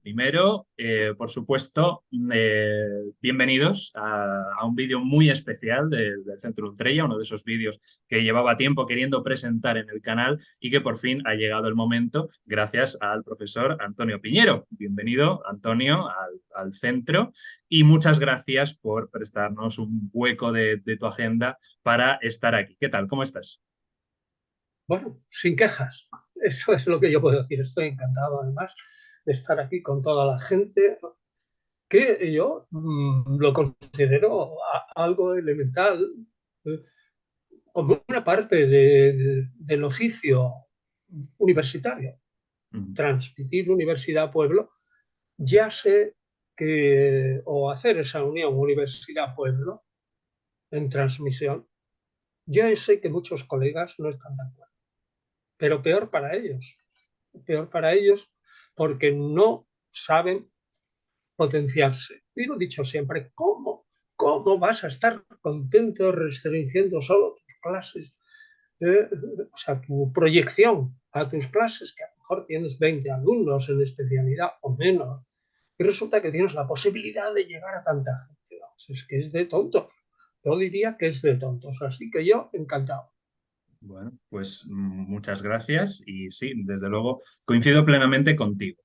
Primero, por supuesto, bienvenidos a un vídeo muy especial del Centro Ultrella, uno de esos vídeos que llevaba tiempo queriendo presentar en el canal y que por fin ha llegado el momento gracias al profesor Antonio Piñero. Bienvenido, Antonio, al centro y muchas gracias por prestarnos un hueco de tu agenda para estar aquí. ¿Qué tal? ¿Cómo estás? Bueno, sin quejas. Eso es lo que yo puedo decir. Estoy encantado, además, de estar aquí con toda la gente, que yo lo considero algo elemental, eh, como una parte del oficio universitario. Mm. Transmitir universidad a pueblo, ya sé que, o hacer esa unión universidad-pueblo en transmisión, yo sé que muchos colegas no están de acuerdo, pero peor para ellos porque no saben potenciarse. Y lo he dicho siempre, ¿cómo vas a estar contento restringiendo solo tus clases? O sea, tu proyección a tus clases, que a lo mejor tienes 20 alumnos en especialidad o menos, y resulta que tienes la posibilidad de llegar a tanta gente. Vamos, es que es de tontos. Yo diría que es de tontos. Así que yo, encantado. Bueno, pues muchas gracias y sí, desde luego coincido plenamente contigo.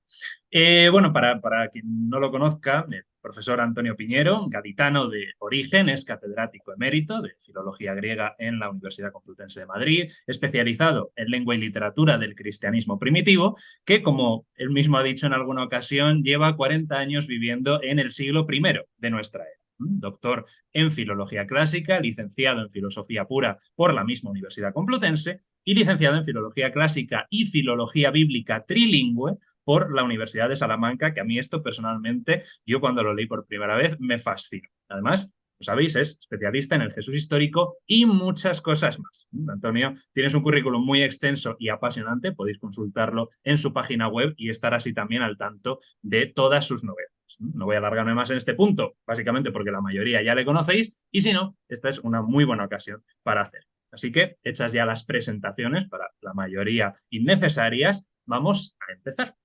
Bueno, para quien no lo conozca, el profesor Antonio Piñero, gaditano de origen, es catedrático emérito de Filología Griega en la Universidad Complutense de Madrid, especializado en lengua y literatura del cristianismo primitivo, que, como él mismo ha dicho en alguna ocasión, lleva 40 años viviendo en el siglo I de nuestra era. Doctor en Filología Clásica, licenciado en Filosofía Pura por la misma Universidad Complutense y licenciado en Filología Clásica y Filología Bíblica trilingüe por la Universidad de Salamanca, que a mí esto personalmente, yo cuando lo leí por primera vez, me fascinó. Además, lo sabéis, es especialista en el Jesús histórico y muchas cosas más. Antonio, tienes un currículum muy extenso y apasionante, podéis consultarlo en su página web y estar así también al tanto de todas sus novedades. No voy a alargarme más en este punto, básicamente porque la mayoría ya le conocéis y si no, esta es una muy buena ocasión para hacer. Así que, hechas ya las presentaciones para la mayoría innecesarias, vamos a empezar.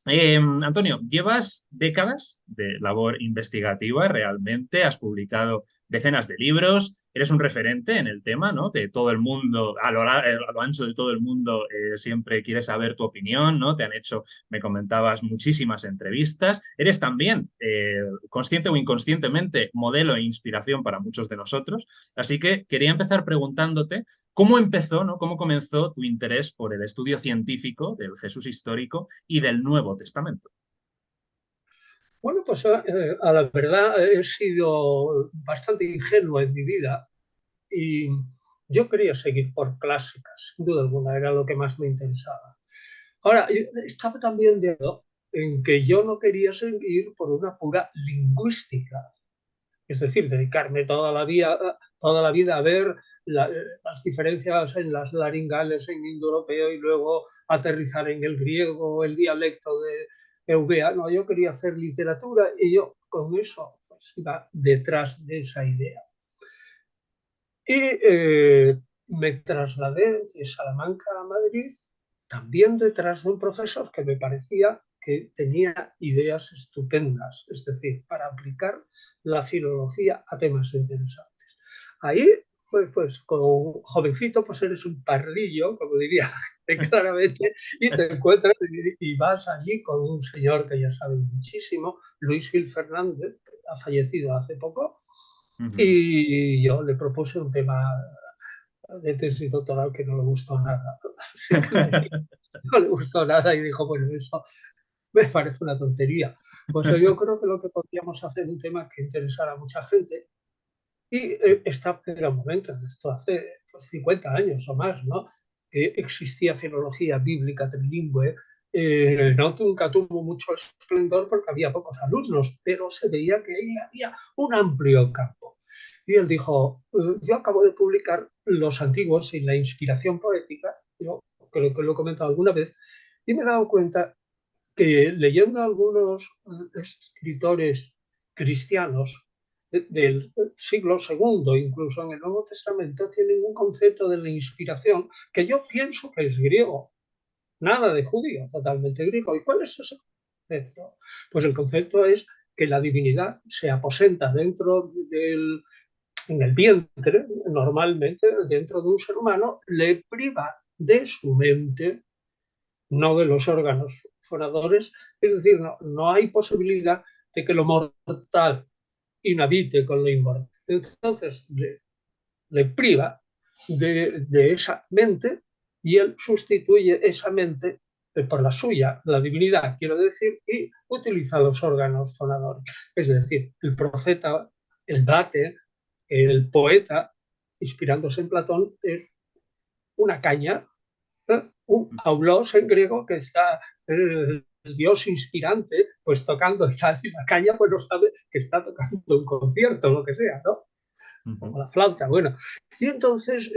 Antonio, llevas décadas de labor investigativa, realmente has publicado decenas de libros, eres un referente en el tema, ¿no? De todo el mundo, a lo ancho de todo el mundo, siempre quiere saber tu opinión, ¿no? Te han hecho, me comentabas, muchísimas entrevistas. Eres también, consciente o inconscientemente, modelo e inspiración para muchos de nosotros. Así que quería empezar preguntándote cómo empezó, ¿no? Cómo comenzó tu interés por el estudio científico del Jesús histórico y del Nuevo Testamento. Bueno, pues a la verdad he sido bastante ingenuo en mi vida y yo quería seguir por clásicas, sin duda alguna, era lo que más me interesaba. Ahora, yo estaba también de acuerdo en que yo no quería seguir por una pura lingüística, es decir, dedicarme toda la vida a ver las diferencias en las laringales en indoeuropeo y luego aterrizar en el griego, el dialecto de Eubea. No, yo quería hacer literatura y yo con eso pues, iba detrás de esa idea. Y me trasladé de Salamanca a Madrid, también detrás de un profesor que me parecía que tenía ideas estupendas, es decir, para aplicar la filología a temas interesantes. Ahí, pues como jovencito, pues eres un parrillo, como diría la gente claramente, y te encuentras y vas allí con un señor que ya sabe muchísimo, Luis Gil Fernández, que ha fallecido hace poco, Uh -huh. y yo le propuse un tema de tesis doctoral que no le gustó nada. No le gustó nada y dijo, bueno, eso me parece una tontería. Pues yo creo que lo que podríamos hacer un tema que interesara a mucha gente Y era un momento, esto hace pues, 50 años o más, ¿no? Que existía filología bíblica trilingüe. No nunca tuvo mucho esplendor porque había pocos alumnos, pero se veía que ahí había un amplio campo. Y él dijo, yo acabo de publicar Los Antiguos y la inspiración poética, yo creo que lo he comentado alguna vez, y me he dado cuenta que leyendo a algunos escritores cristianos del siglo segundo, incluso en el Nuevo Testamento, tienen un concepto de la inspiración que yo pienso que es griego, nada de judío, totalmente griego. ¿Y cuál es ese concepto? Pues el concepto es que la divinidad se aposenta dentro en el vientre, normalmente dentro de un ser humano, le priva de su mente, no de los órganos fonadores, es decir, no hay posibilidad de que lo mortal inhabite con lo inmortal. Entonces le priva de esa mente y él sustituye esa mente por la suya, la divinidad, quiero decir, y utiliza los órganos fonadores. Es decir, el profeta, el bate, el poeta, inspirándose en Platón, es una caña, un aulos en griego que está el dios inspirante, pues tocando la caña, pues no sabe que está tocando un concierto, lo que sea, ¿no? Como la flauta, bueno. Y entonces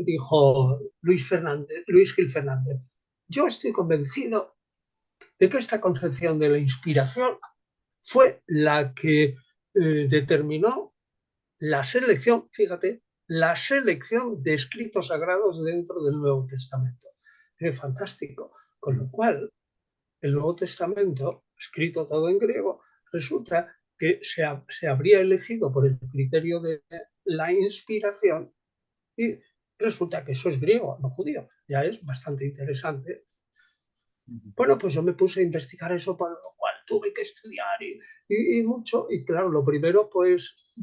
dijo Luis Gil Fernández, yo estoy convencido de que esta concepción de la inspiración fue la que determinó la selección, fíjate, la selección de escritos sagrados dentro del Nuevo Testamento. Es fantástico. Con lo cual, el Nuevo Testamento, escrito todo en griego, resulta que se habría elegido por el criterio de la inspiración y resulta que eso es griego, no judío. Ya es bastante interesante. Bueno, pues yo me puse a investigar eso, por lo cual tuve que estudiar y mucho. Y claro, lo primero, pues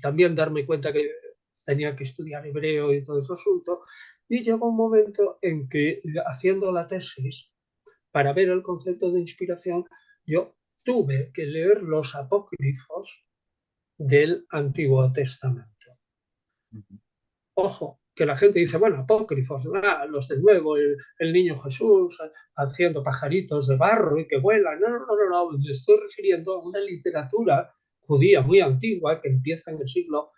también darme cuenta que tenía que estudiar hebreo y todo ese asunto. Y llegó un momento en que, haciendo la tesis, para ver el concepto de inspiración, yo tuve que leer los apócrifos del Antiguo Testamento. Ojo, que la gente dice, bueno, apócrifos, los del nuevo, el niño Jesús haciendo pajaritos de barro y que vuelan. No, no, no, no, me estoy refiriendo a una literatura judía muy antigua que empieza en el siglo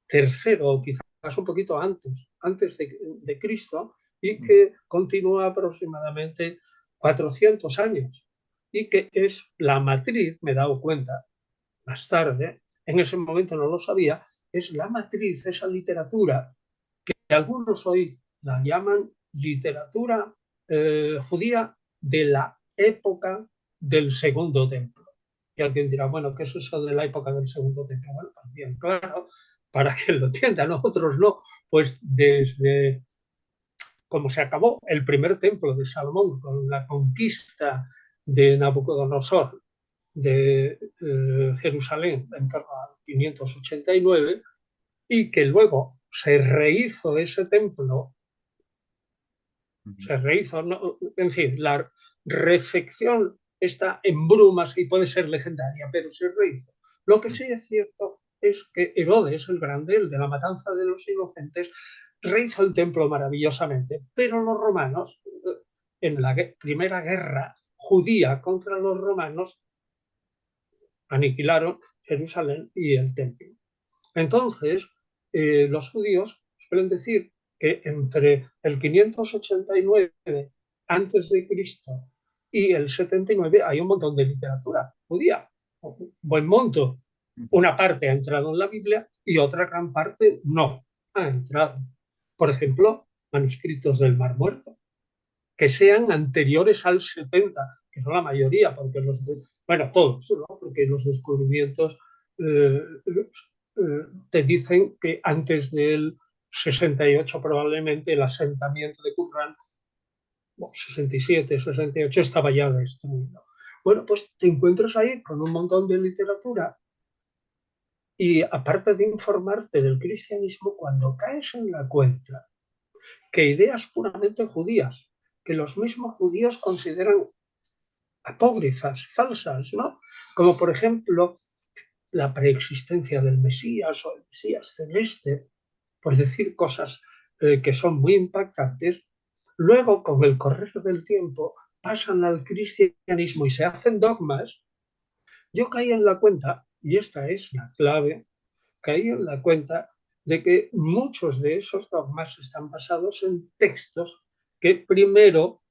tercero o quizás un poquito antes de Cristo, y que continúa aproximadamente 400 años y que es la matriz, me he dado cuenta más tarde, en ese momento no lo sabía, es la matriz, esa literatura que algunos hoy la llaman literatura judía de la época del Segundo Templo. Y alguien dirá, bueno, ¿qué es eso de la época del Segundo Templo? Bueno, pues bien, claro, para que lo entiendan, nosotros no, pues desde como se acabó el primer templo de Salomón con la conquista de Nabucodonosor de Jerusalén en torno a 589, y que luego se rehizo ese templo, se rehizo, ¿no? En fin, la refección está en brumas y puede ser legendaria, pero se rehizo. Lo que sí es cierto es que Herodes el Grande, el de la matanza de los inocentes, rehizo el templo maravillosamente, pero los romanos, en la primera guerra judía contra los romanos, aniquilaron Jerusalén y el templo. Entonces, los judíos suelen decir que entre el 589 antes de Cristo y el 79 hay un montón de literatura judía, un buen monto. Una parte ha entrado en la Biblia y otra gran parte no ha entrado. Por ejemplo, manuscritos del Mar Muerto, que sean anteriores al 70, que son la mayoría, porque bueno, todos, ¿no? Porque los descubrimientos te dicen que antes del 68 probablemente el asentamiento de Qumran, 67, 68, estaba ya destruido. Bueno, pues te encuentras ahí con un montón de literatura y aparte de informarte del cristianismo, cuando caes en la cuenta que ideas puramente judías, que los mismos judíos consideran apócrifas, falsas, ¿no? Como por ejemplo la preexistencia del Mesías o el Mesías celeste, por decir cosas que son muy impactantes, luego con el correr del tiempo pasan al cristianismo y se hacen dogmas. Yo caí en la cuenta, y esta es la clave, caí en la cuenta de que muchos de esos dogmas están basados en textos que primero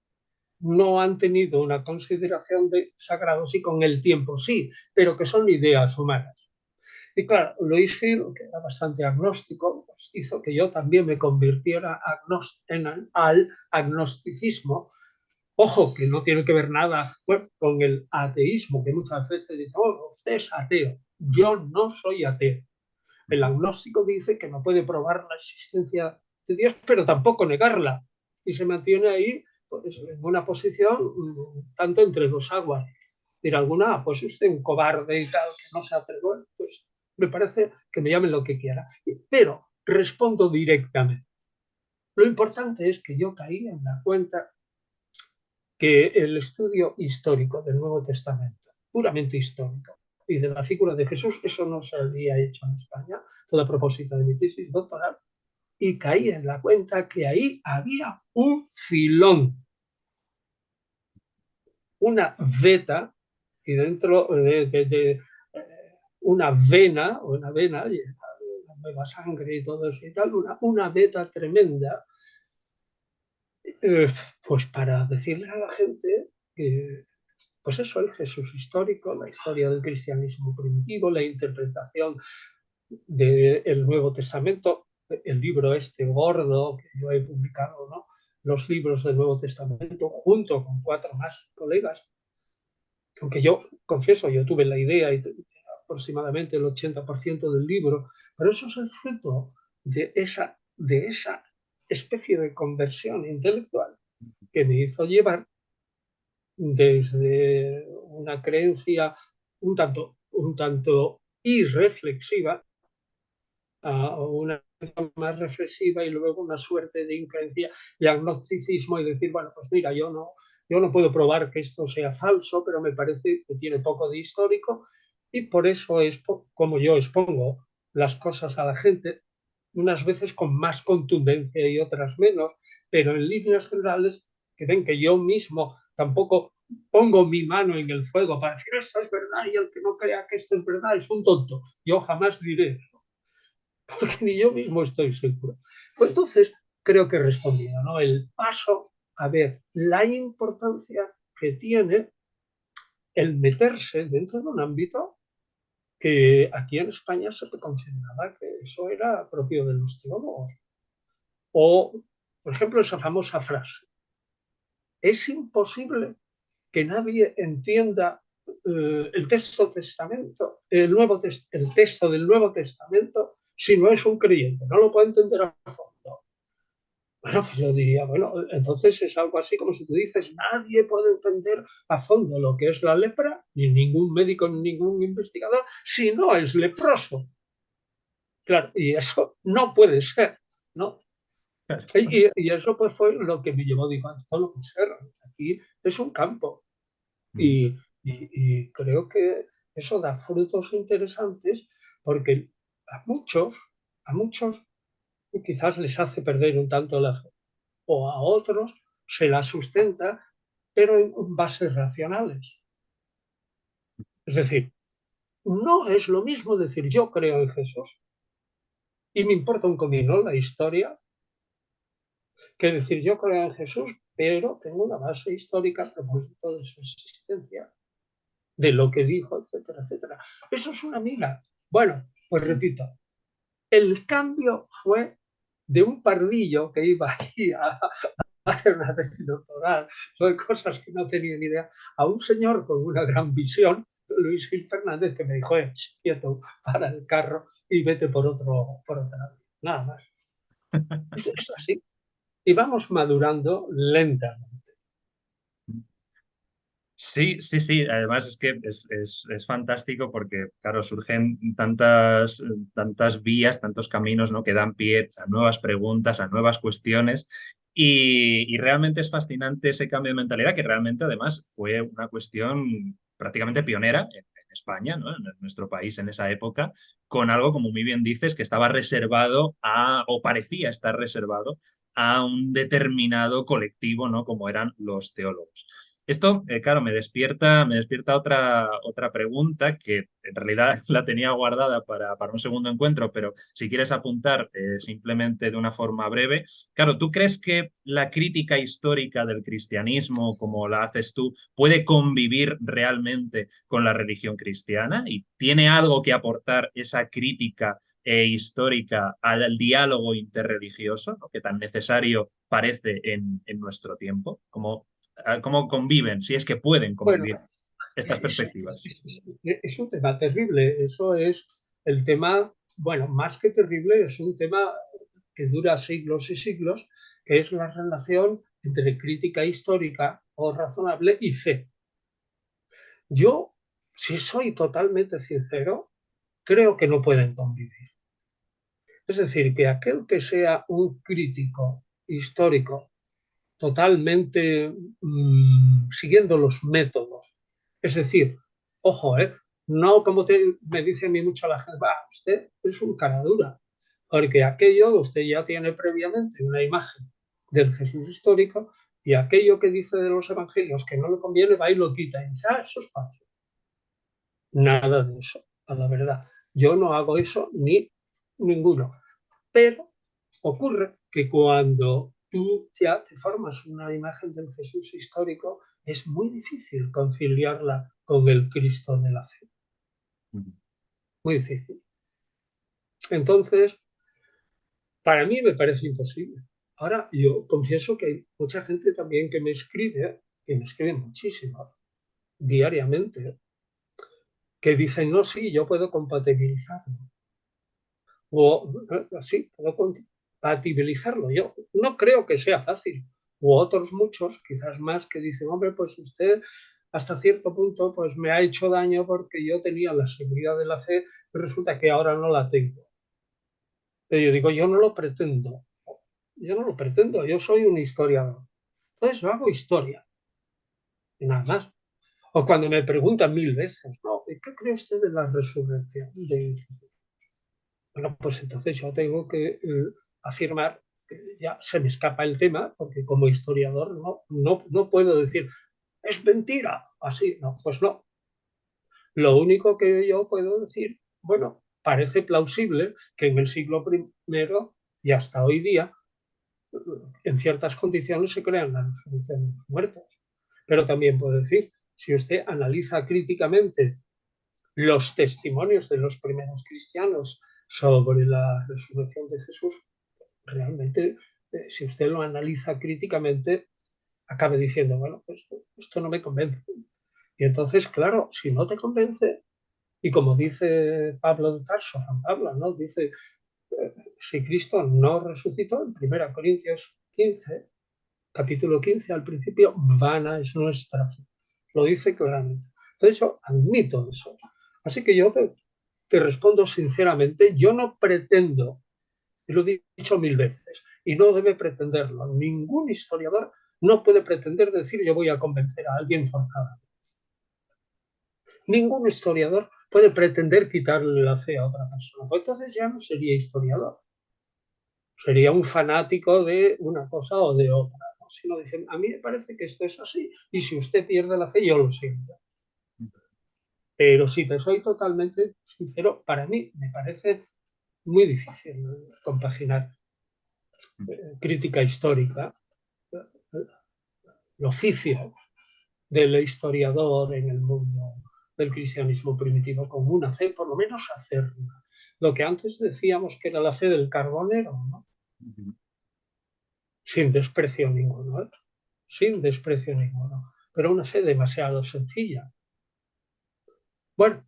no han tenido una consideración de sagrados y con el tiempo sí, pero que son ideas humanas. Y claro, Louis Hill, que era bastante agnóstico, pues hizo que yo también me convirtiera al agnosticismo. Ojo, que no tiene que ver nada con el ateísmo, que muchas veces dice, oh, usted es ateo. Yo no soy ateo. El agnóstico dice que no puede probar la existencia de Dios, pero tampoco negarla. Y se mantiene ahí pues, en una posición tanto entre dos aguas. Dirá alguna, pues usted un cobarde y tal, que no se atreve, pues me parece que me llamen lo que quiera. Pero respondo directamente. Lo importante es que yo caí en la cuenta que el estudio histórico del Nuevo Testamento, puramente histórico, y de la figura de Jesús, eso no se había hecho en España, todo a propósito de mi tesis doctoral, y caí en la cuenta que ahí había un filón, una veta, y dentro de una vena llena de la nueva sangre y todo eso y tal, una veta tremenda, pues para decirle a la gente que pues eso, el Jesús histórico, la historia del cristianismo primitivo, la interpretación del Nuevo Testamento, el libro este gordo que yo he publicado, ¿no? Los libros del Nuevo Testamento, junto con 4 más colegas, aunque yo confieso, yo tuve la idea y aproximadamente el 80% del libro, pero eso es el fruto de esa especie de conversión intelectual que me hizo llevar desde una creencia un tanto irreflexiva a una más reflexiva y luego una suerte de increencia y agnosticismo y decir, bueno, pues mira, yo no puedo probar que esto sea falso, pero me parece que tiene poco de histórico y por eso es como yo expongo las cosas a la gente, unas veces con más contundencia y otras menos, pero en líneas generales que ven que yo mismo tampoco pongo mi mano en el fuego para decir esto es verdad y el que no crea que esto es verdad es un tonto. Yo jamás diré eso, porque ni yo mismo estoy seguro. Pues entonces creo que he respondido, ¿no? El paso a ver la importancia que tiene el meterse dentro de un ámbito que aquí en España se consideraba que eso era propio de los teólogos. O, por ejemplo, esa famosa frase, es imposible que nadie entienda el el texto del Nuevo Testamento si no es un creyente, no lo puede entender a fondo. Bueno, pues yo diría, bueno, entonces es algo así como si tú dices, nadie puede entender a fondo lo que es la lepra, ni ningún médico, ni ningún investigador, si no es leproso. Claro, y eso no puede ser, ¿no? Y eso pues fue lo que me llevó, digo, esto no puede ser, aquí es un campo. Y creo que eso da frutos interesantes porque a muchos quizás les hace perder un tanto la fe, o a otros se la sustenta, pero en bases racionales. Es decir, no es lo mismo decir yo creo en Jesús y me importa un comino la historia que decir yo creo en Jesús, pero tengo una base histórica a propósito de su existencia, de lo que dijo, etcétera, etcétera. Eso es una amiga. Bueno, pues repito, el cambio fue de un pardillo que iba ahí a hacer una tesis doctoral sobre cosas que no tenía ni idea, a un señor con una gran visión, Luis Gil Fernández, que me dijo, quieto, para el carro y vete por otra vía. Nada más. Es así. Y vamos madurando lentamente. Sí, sí, sí. Además es que es fantástico porque, claro, surgen tantas vías, tantos caminos, ¿no? Que dan pie a nuevas preguntas, a nuevas cuestiones. Y realmente es fascinante ese cambio de mentalidad que realmente además fue una cuestión prácticamente pionera España, ¿no? En nuestro país en esa época, con algo, como muy bien dices, que estaba reservado a, o parecía estar reservado a un determinado colectivo, ¿no? Como eran los teólogos. Esto, claro, me despierta otra pregunta que en realidad la tenía guardada para un segundo encuentro, pero si quieres apuntar simplemente de una forma breve. Claro, ¿tú crees que la crítica histórica del cristianismo, como la haces tú, puede convivir realmente con la religión cristiana? ¿Y tiene algo que aportar esa crítica histórica al diálogo interreligioso, ¿no? Que tan necesario parece en nuestro tiempo? ¿Cómo conviven, si es que pueden Bueno, convivir estas es, perspectivas? es un tema terrible. Eso es el tema, bueno, más que terrible, es un tema que dura siglos y siglos, que es la relación entre crítica histórica o razonable y fe. Yo, si soy totalmente sincero, creo que no pueden convivir. Es decir, que aquel que sea un crítico histórico totalmente siguiendo los métodos, es decir, ojo, no como me dice a mí mucho la gente, va, usted es un cara dura, porque aquello usted ya tiene previamente una imagen del Jesús histórico y aquello que dice de los evangelios que no le conviene va y lo quita y dice, ah, eso es falso. Nada de eso, a la verdad. Yo no hago eso ni ninguno. Pero ocurre que cuando tú ya te formas una imagen del Jesús histórico, es muy difícil conciliarla con el Cristo de la fe. Muy difícil. Entonces, para mí me parece imposible. Ahora, yo confieso que hay mucha gente también que me escribe muchísimo, diariamente, que dicen, no, sí, yo puedo compatibilizarlo. O así, puedo compatibilizarlo. Yo no creo que sea fácil. U otros muchos, quizás más, que dicen, hombre, pues usted hasta cierto punto pues me ha hecho daño porque yo tenía la seguridad de la fe y resulta que ahora no la tengo. Pero yo digo, yo no lo pretendo. Yo no lo pretendo, yo soy un historiador. Entonces yo hago historia, y nada más. O cuando me preguntan mil veces, no, ¿qué cree usted de la resurrección de Jesús? Bueno, pues entonces yo tengo que afirmar que ya se me escapa el tema, porque como historiador no puedo decir, es mentira, así, no, pues no. Lo único que yo puedo decir, bueno, parece plausible que en el siglo primero y hasta hoy día, en ciertas condiciones se crean las resurrección de los muertos. Pero también puedo decir, si usted analiza críticamente los testimonios de los primeros cristianos sobre la resurrección de Jesús, realmente, si usted lo analiza críticamente, acaba diciendo, bueno, pues esto no me convence. Y entonces, claro, si no te convence, y como dice Pablo de Tarso, San Pablo, ¿no? Dice, si Cristo no resucitó, en 1 Corintios 15, capítulo 15, al principio, vana es nuestra fe. Lo dice claramente. Entonces yo admito eso. Así que yo te respondo sinceramente, yo no pretendo, y lo he dicho mil veces, y no debe pretenderlo. Ningún historiador no puede pretender decir yo voy a convencer a alguien forzadamente. Ningún historiador puede pretender quitarle la fe a otra persona. Pues entonces ya no sería historiador. Sería un fanático de una cosa o de otra. ¿No? Si no dicen, a mí me parece que esto es así, y si usted pierde la fe, yo lo siento. Pero si te soy totalmente sincero, para mí me parece muy difícil, ¿no? Compaginar crítica histórica, el oficio del historiador en el mundo del cristianismo primitivo con una fe, por lo menos hacerla. Lo que antes decíamos que era la fe del carbonero, ¿no? Sin desprecio ninguno, ¿eh? Sin desprecio ninguno, pero una fe demasiado sencilla. Bueno,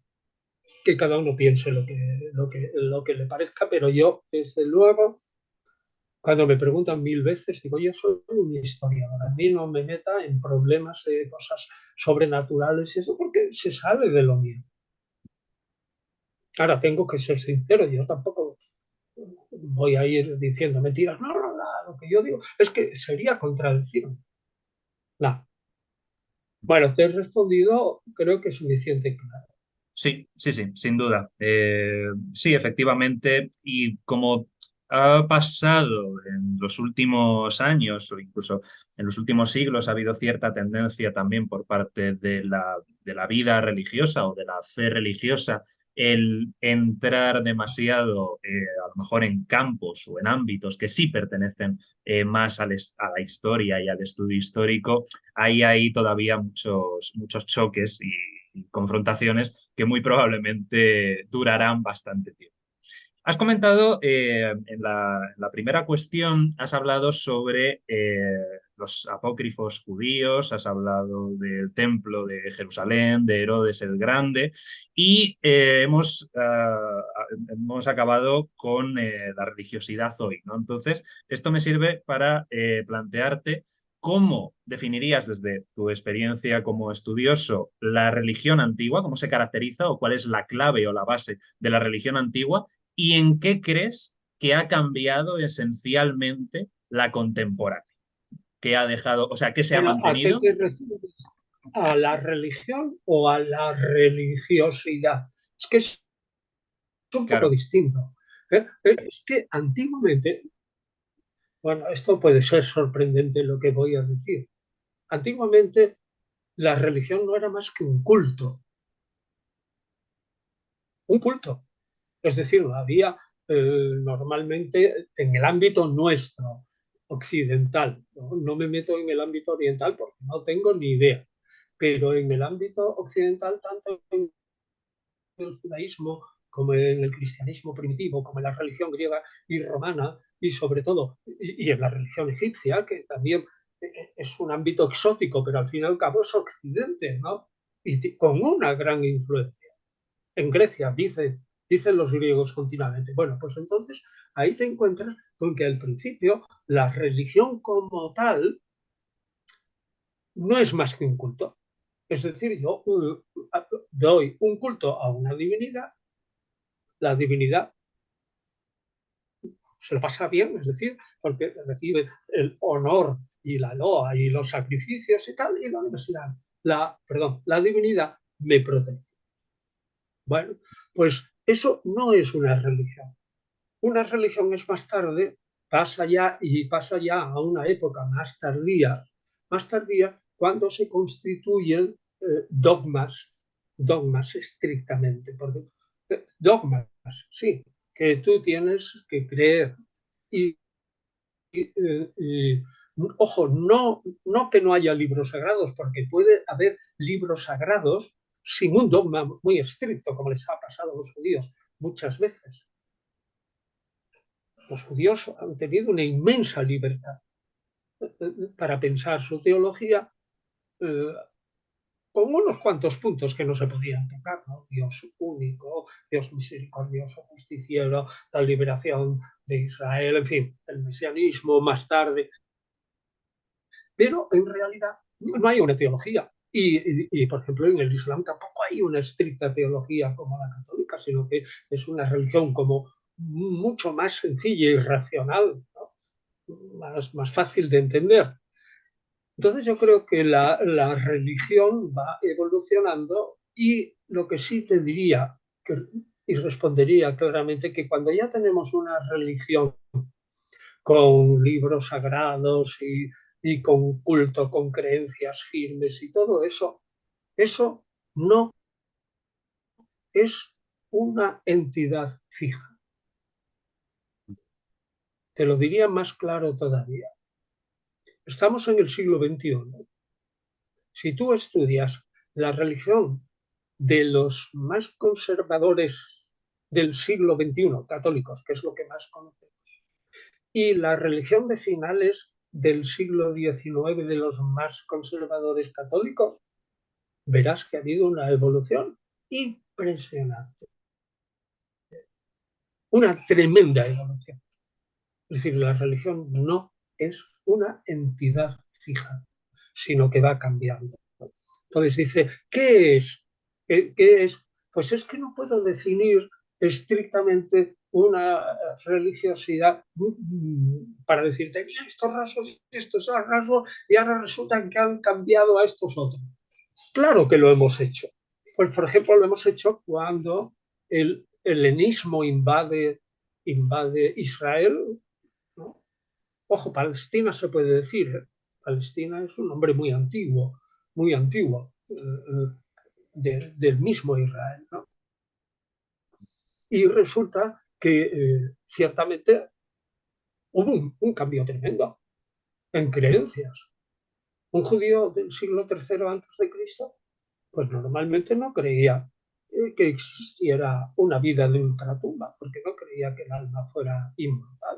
que cada uno piense lo que le parezca, pero yo, desde luego, cuando me preguntan mil veces, digo, yo soy un historiador, a mí no me meta en problemas de cosas sobrenaturales y eso porque se sabe de lo mío. Ahora tengo que ser sincero, yo tampoco voy a ir diciendo mentiras, no, lo que yo digo es que sería contradicción. No. Bueno, te he respondido, creo que suficiente claro. Sí, sí, sí, sin duda. Sí, efectivamente, y como ha pasado en los últimos años o incluso en los últimos siglos, ha habido cierta tendencia también por parte de la vida religiosa o de la fe religiosa el entrar demasiado, a lo mejor en campos o en ámbitos que sí pertenecen más a la historia y al estudio histórico. Ahí hay todavía muchos choques y confrontaciones que muy probablemente durarán bastante tiempo. Has comentado en la primera cuestión, has hablado sobre los apócrifos judíos, has hablado del templo de Jerusalén, de Herodes el Grande, y hemos acabado con la religiosidad hoy, ¿no? Entonces, esto me sirve para plantearte cómo definirías desde tu experiencia como estudioso la religión antigua, cómo se caracteriza o cuál es la clave o la base de la religión antigua. ¿Y en qué crees que ha cambiado esencialmente la contemporánea? ¿Qué ha dejado, o sea, qué se ha Bueno, ¿a qué mantenido? te refieres? ¿A la religión o a la religiosidad? Es que es un poco Claro, distinto. Es que antiguamente, bueno, esto puede ser sorprendente lo que voy a decir. Antiguamente la religión no era más que un culto. Es decir, había normalmente en el ámbito nuestro, occidental, ¿no? No me meto en el ámbito oriental porque no tengo ni idea, pero en el ámbito occidental, tanto en el judaísmo como en el cristianismo primitivo, como en la religión griega y romana, y sobre todo, y en la religión egipcia, que también es un ámbito exótico, pero al fin y al cabo es occidente, ¿no? Y con una gran influencia. En Grecia, dicen los griegos continuamente. Bueno, pues entonces ahí te encuentras con que al principio la religión como tal no es más que un culto. Es decir, yo doy un culto a una divinidad, la divinidad se lo pasa bien, es decir, porque recibe el honor y la loa y los sacrificios y tal, y la universidad, la divinidad me protege. Bueno, pues eso no es una religión. Una religión es más tarde, pasa ya a una época más tardía cuando se constituyen dogmas estrictamente, porque dogmas, sí, que tú tienes que creer y, y, ojo, no que no haya libros sagrados, porque puede haber libros sagrados sin un dogma muy estricto, como les ha pasado a los judíos muchas veces. Los judíos han tenido una inmensa libertad para pensar su teología eh, con unos cuantos puntos que no se podían tocar, ¿no? Dios único, Dios misericordioso, justiciero, la liberación de Israel, en fin, el mesianismo más tarde, pero en realidad no hay una teología. Por ejemplo, en el Islam tampoco hay una estricta teología como la católica, sino que es una religión como mucho más sencilla y racional, ¿no? Más fácil de entender. Entonces yo creo que la religión va evolucionando y lo que sí te diría y respondería claramente que cuando ya tenemos una religión con libros sagrados y con culto, con creencias firmes y todo eso, eso no es una entidad fija. Te lo diría más claro todavía. Estamos en el siglo XXI. Si tú estudias la religión de los más conservadores del siglo XXI, católicos, que es lo que más conocemos, y la religión de finales del siglo XIX de los más conservadores católicos, verás que ha habido una evolución impresionante, una tremenda evolución. Es decir, la religión no es una entidad fija, sino que va cambiando. Entonces dice, ¿qué es? ¿Qué es? Pues es que no puedo definir estrictamente una religiosidad para decir, tenía estos rasgos y estos rasgos y ahora resulta que han cambiado a estos otros. Claro que lo hemos hecho. Pues, por ejemplo, lo hemos hecho cuando el helenismo invade Israel, ¿no? Ojo, Palestina se puede decir, ¿eh? Palestina es un nombre muy antiguo, del mismo Israel, ¿no? Y resulta que ciertamente hubo un cambio tremendo en creencias. Un judío del siglo III antes de Cristo, pues normalmente no creía que existiera una vida de ultratumba, porque no creía que el alma fuera inmortal.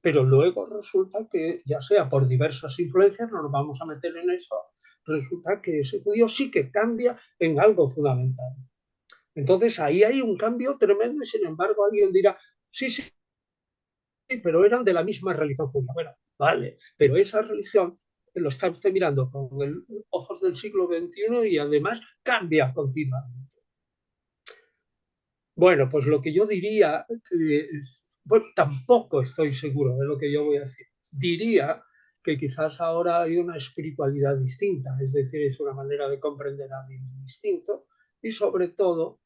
Pero luego resulta que, ya sea por diversas influencias, no nos vamos a meter en eso, resulta que ese judío sí que cambia en algo fundamental. Entonces ahí hay un cambio tremendo y sin embargo alguien dirá, sí, sí, pero eran de la misma religión judía. Bueno, vale, pero esa religión lo está usted mirando con ojos del siglo XXI y además cambia continuamente. Bueno, pues lo que yo diría, bueno, tampoco estoy seguro de lo que yo voy a decir. Diría que quizás ahora hay una espiritualidad distinta, es decir, es una manera de comprender a Dios distinto y sobre todo,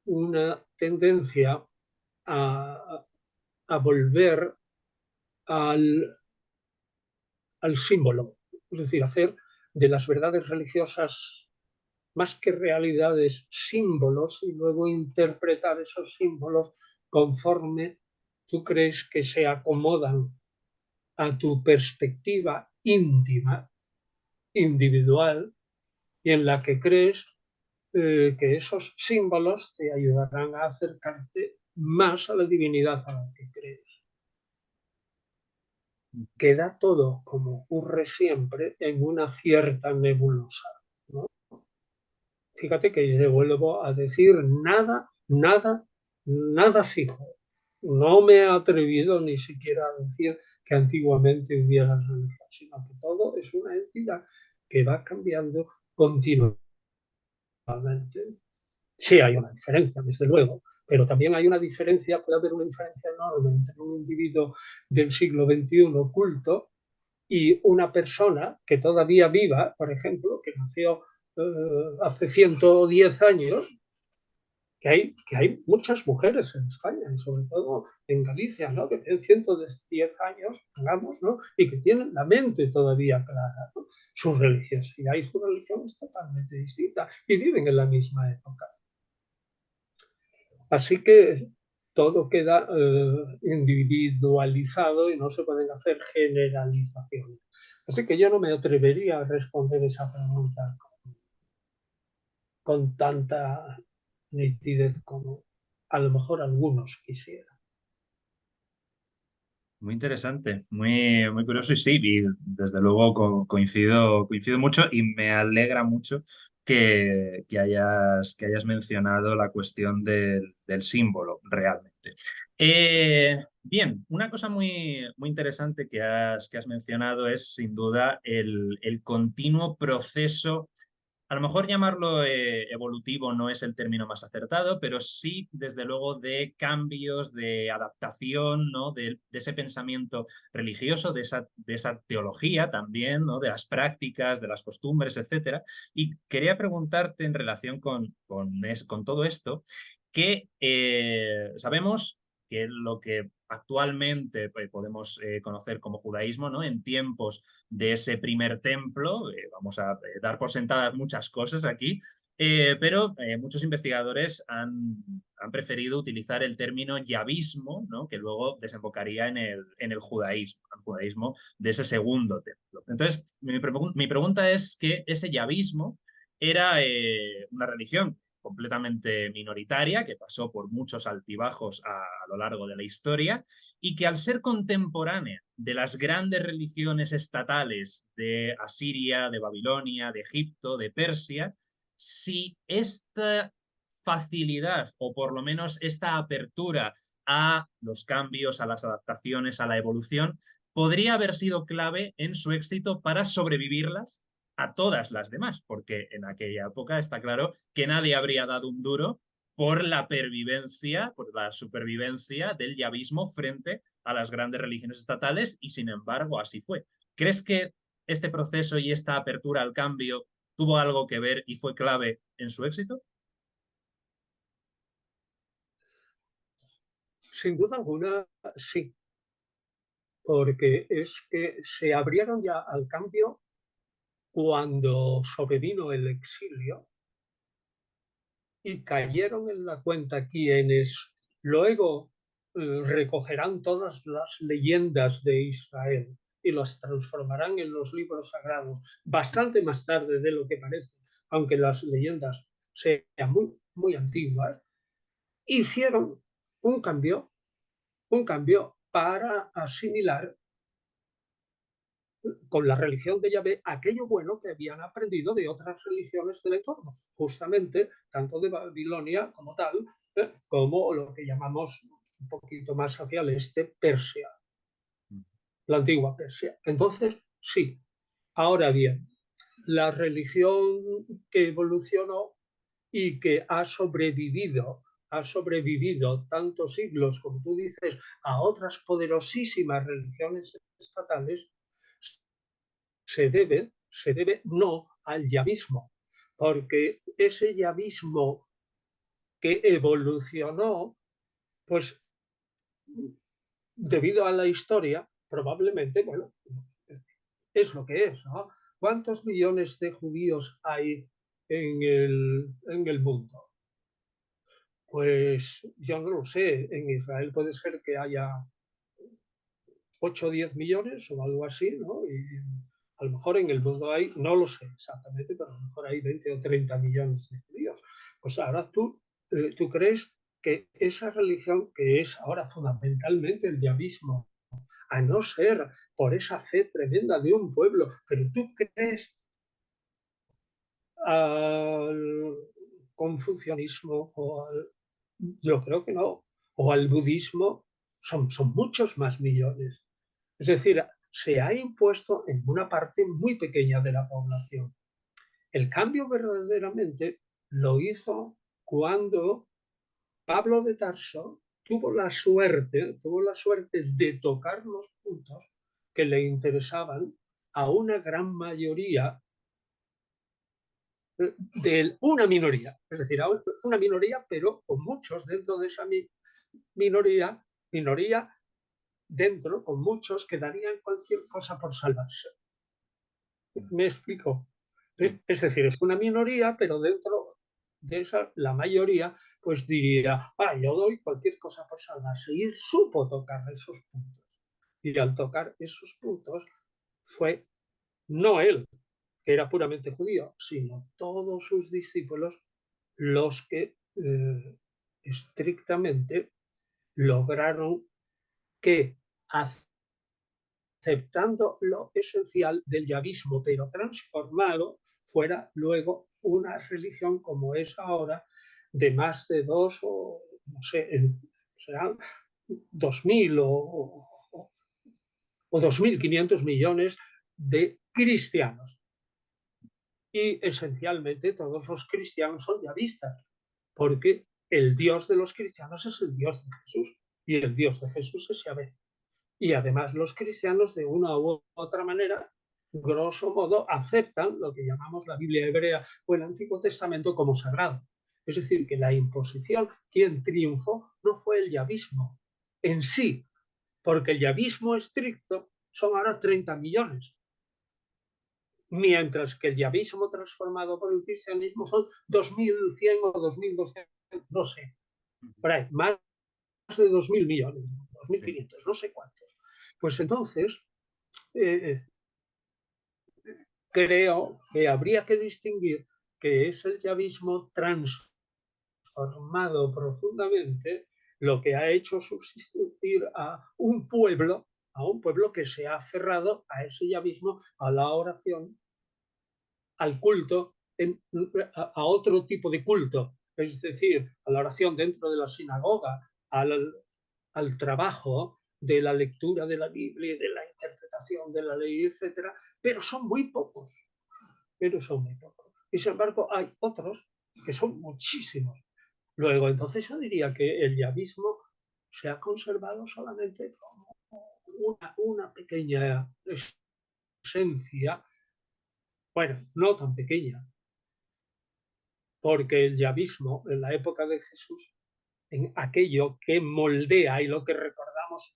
una tendencia a, a volver al, al símbolo, es decir, hacer de las verdades religiosas más que realidades, símbolos y luego interpretar esos símbolos conforme tú crees que se acomodan a tu perspectiva íntima, individual, y en la que crees que esos símbolos te ayudarán a acercarte más a la divinidad a la que crees. Queda todo, como ocurre siempre, en una cierta nebulosa, ¿no? Fíjate que yo vuelvo a decir nada fijo. No me he atrevido ni siquiera a decir que antiguamente hubiera religión, sino que todo es una entidad que va cambiando continuamente. Sí hay una diferencia, desde luego, pero también hay una diferencia, puede haber una diferencia enorme entre un individuo del siglo XXI culto y una persona que todavía viva, por ejemplo, que nació hace 110 años, que hay muchas mujeres en España, y sobre todo en Galicia, ¿no? Que tienen 110 años, digamos, ¿no? Y que tienen la mente todavía clara, ¿no? Sus religiosidad y su religión es totalmente distinta y viven en la misma época. Así que todo queda individualizado y no se pueden hacer generalizaciones. Así que yo no me atrevería a responder esa pregunta con tanta nitidez como a lo mejor algunos quisieran. Muy interesante, muy curioso y sí, y desde luego coincido mucho y me alegra mucho que hayas mencionado la cuestión del símbolo realmente. Bien, una cosa muy interesante que has mencionado es sin duda el continuo proceso. A lo mejor llamarlo evolutivo no es el término más acertado, pero sí, desde luego, de cambios, de adaptación, ¿no? De ese pensamiento religioso, de esa teología también, ¿no? De las prácticas, de las costumbres, etcétera. Y quería preguntarte en relación con todo esto, que sabemos que lo que actualmente podemos conocer como judaísmo, ¿no? En tiempos de ese primer templo. Vamos a dar por sentadas muchas cosas aquí, pero muchos investigadores han preferido utilizar el término yavismo, ¿no? Que luego desembocaría en el judaísmo de ese segundo templo. Entonces, mi pregunta es que ese yavismo era una religión completamente minoritaria, que pasó por muchos altibajos a lo largo de la historia, y que al ser contemporánea de las grandes religiones estatales de Asiria, de Babilonia, de Egipto, de Persia, si esta facilidad o por lo menos esta apertura a los cambios, a las adaptaciones, a la evolución, podría haber sido clave en su éxito para sobrevivirlas a todas las demás, porque en aquella época está claro que nadie habría dado un duro por la pervivencia, por la supervivencia del yavismo frente a las grandes religiones estatales y sin embargo así fue. ¿Crees que este proceso y esta apertura al cambio tuvo algo que ver y fue clave en su éxito? Sin duda alguna, sí, porque es que se abrieron ya al cambio cuando sobrevino el exilio y cayeron en la cuenta quienes luego recogerán todas las leyendas de Israel y las transformarán en los libros sagrados bastante más tarde de lo que parece, aunque las leyendas sean muy antiguas, hicieron un cambio, un cambio para asimilar con la religión de Yahvé aquello bueno que habían aprendido de otras religiones del entorno, justamente tanto de Babilonia como tal, como lo que llamamos un poquito más hacia el este, Persia, la antigua Persia. Entonces, sí, ahora bien, la religión que evolucionó y que ha sobrevivido tantos siglos, como tú dices, a otras poderosísimas religiones estatales, se debe no al yavismo, porque ese yavismo que evolucionó, pues debido a la historia, probablemente, bueno, es lo que es, ¿no? ¿Cuántos millones de judíos hay en el mundo? Pues yo no lo sé, en Israel puede ser que haya 8 o 10 millones o algo así, ¿no? Y a lo mejor en el mundo hay, no lo sé exactamente, pero a lo mejor hay 20 o 30 millones de judíos. Pues ahora tú crees que esa religión, que es ahora fundamentalmente el yavismo, a no ser por esa fe tremenda de un pueblo, pero tú crees al confucianismo yo creo que no, o al budismo, son muchos más millones. Es decir, se ha impuesto en una parte muy pequeña de la población. El cambio verdaderamente lo hizo cuando Pablo de Tarso tuvo la suerte de tocar los puntos que le interesaban a una gran mayoría de una minoría, es decir, a una minoría, pero con muchos dentro de esa minoría dentro, con muchos que darían cualquier cosa por salvarse. ¿Me explico? Es decir, es una minoría, pero dentro de esa, la mayoría, pues diría, yo doy cualquier cosa por salvarse. Y él supo tocar esos puntos. Y al tocar esos puntos fue no él, que era puramente judío, sino todos sus discípulos los que estrictamente lograron que aceptando lo esencial del yavismo, pero transformado, fuera luego una religión como es ahora, de más de dos o, no sé, serán 2.000 o 2.500 millones de cristianos. Y esencialmente todos los cristianos son yavistas, porque el Dios de los cristianos es el Dios de Jesús, y el Dios de Jesús es Yahvé. Y además los cristianos, de una u otra manera, grosso modo, aceptan lo que llamamos la Biblia hebrea o el Antiguo Testamento como sagrado. Es decir, que la imposición, quien triunfó, no fue el yavismo en sí, porque el yavismo estricto son ahora 30 millones, mientras que el yavismo transformado por el cristianismo son 2.100 o 2.200, no sé, por ahí, más de 2.000 millones, 2.500, no sé cuántos. Pues entonces, eh, creo que habría que distinguir que es el yavismo transformado profundamente lo que ha hecho subsistir a un pueblo que se ha aferrado a ese yavismo, a la oración, al culto, a otro tipo de culto, es decir, a la oración dentro de la sinagoga, al trabajo de la lectura de la Biblia, de la interpretación de la ley, etcétera, pero son muy pocos, Y sin embargo hay otros que son muchísimos. Luego, entonces yo diría que el yavismo se ha conservado solamente como una pequeña esencia, bueno, no tan pequeña, porque el yavismo en la época de Jesús, en aquello que moldea y lo que recordamos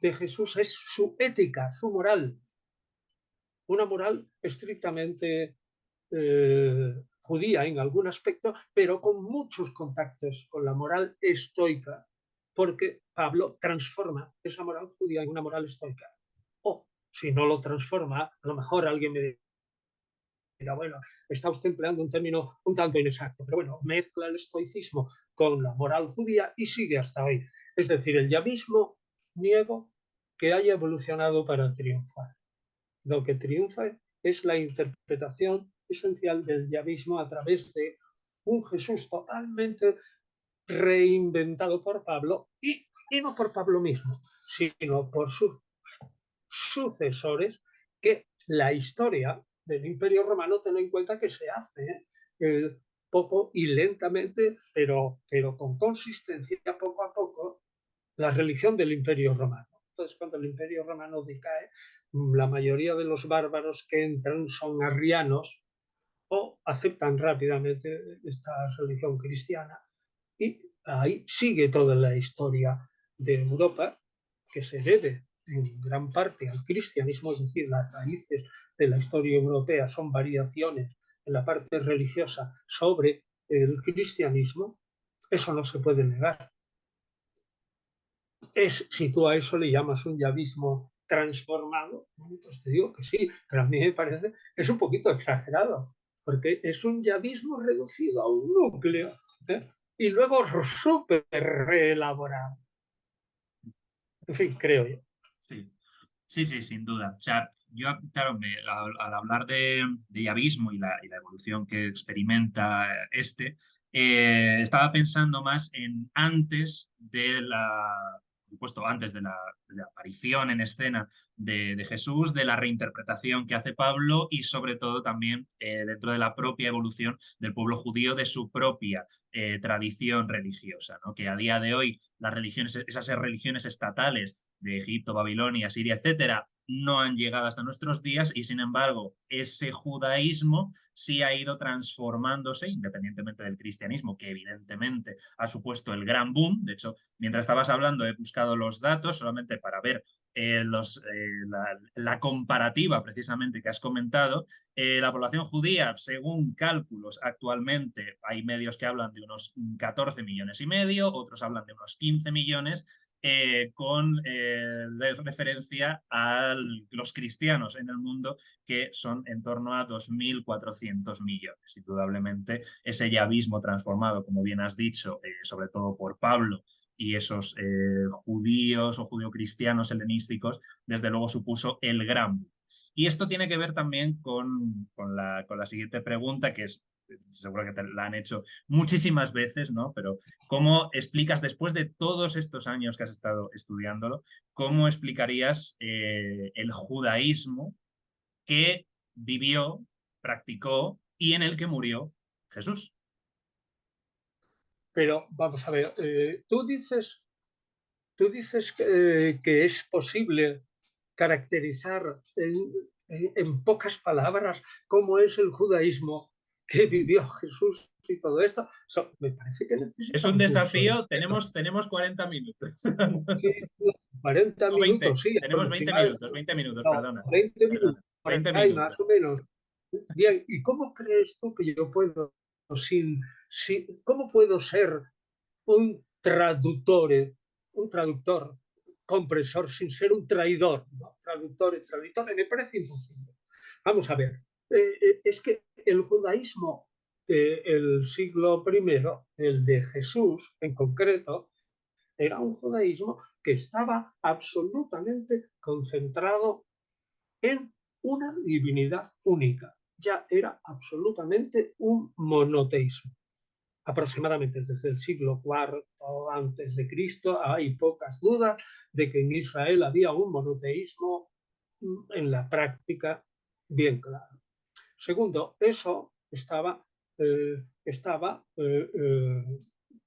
de Jesús es su ética, su moral, una moral estrictamente judía en algún aspecto, pero con muchos contactos con la moral estoica, porque Pablo transforma esa moral judía en una moral estoica. O si no lo transforma, a lo mejor alguien me dirá, bueno, está usted empleando un término un tanto inexacto, pero bueno, mezcla el estoicismo con la moral judía y sigue hasta hoy. Es decir, el yavismo niego que haya evolucionado para triunfar. Lo que triunfa es la interpretación esencial del yavismo a través de un Jesús totalmente reinventado por Pablo y no por Pablo mismo, sino por sus sucesores, que la historia del Imperio Romano, ten en cuenta que se hace poco y lentamente, pero con consistencia, poco a poco, la religión del Imperio Romano. Entonces, cuando el Imperio Romano decae, la mayoría de los bárbaros que entran son arrianos o aceptan rápidamente esta religión cristiana y ahí sigue toda la historia de Europa que se debe en gran parte al cristianismo, es decir, las raíces de la historia europea son variaciones en la parte religiosa sobre el cristianismo, eso no se puede negar. Si tú a eso le llamas un yavismo transformado, pues te digo que sí, pero a mí me parece que es un poquito exagerado, porque es un yavismo reducido a un núcleo, ¿eh? Y luego súper reelaborado. En fin, creo yo. Sí. Sí, sí, sin duda. O sea, yo, claro, al hablar de yavismo y la evolución que experimenta estaba pensando más en antes de por supuesto, antes de la aparición en escena de Jesús, de la reinterpretación que hace Pablo y sobre todo también dentro de la propia evolución del pueblo judío, de su propia tradición religiosa, ¿no? Que a día de hoy las religiones, esas religiones estatales de Egipto, Babilonia, Siria, etcétera, no han llegado hasta nuestros días y sin embargo ese judaísmo sí ha ido transformándose independientemente del cristianismo, que evidentemente ha supuesto el gran boom. De hecho, mientras estabas hablando he buscado los datos solamente para ver la comparativa precisamente que has comentado. La población judía, según cálculos, actualmente hay medios que hablan de unos 14 millones y medio, otros hablan de unos 15 millones, con referencia a los cristianos en el mundo, que son en torno a 2.400 millones. Indudablemente, ese yavismo transformado, como bien has dicho, sobre todo por Pablo y esos judíos o judio-cristianos helenísticos, desde luego supuso el gran. Y esto tiene que ver también con la siguiente pregunta, que es, seguro que te la han hecho muchísimas veces, ¿no? Pero ¿cómo explicas, después de todos estos años que has estado estudiándolo, cómo explicarías el judaísmo que vivió, practicó y en el que murió Jesús? Pero vamos a ver, tú dices que es posible caracterizar en pocas palabras cómo es el judaísmo que vivió Jesús y todo esto. Me parece que Es necesita un un curso desafío, entero. tenemos 40 minutos. Sí, 40 O 20, minutos, sí, tenemos 20 aproximadamente. minutos, 20 minutos, No, perdona. 20 Perdona, minutos, por 20 ahí minutos. más o menos. Bien, ¿y cómo crees tú que yo puedo, cómo puedo ser un traductor compresor sin ser un traidor, ¿no? Traductor y traductor, me parece imposible. Vamos a ver, es que el judaísmo el siglo primero, el de Jesús en concreto, era un judaísmo que estaba absolutamente concentrado en una divinidad única. Ya era absolutamente un monoteísmo. Aproximadamente desde el siglo IV antes de Cristo hay pocas dudas de que en Israel había un monoteísmo en la práctica bien claro. Segundo, eso estaba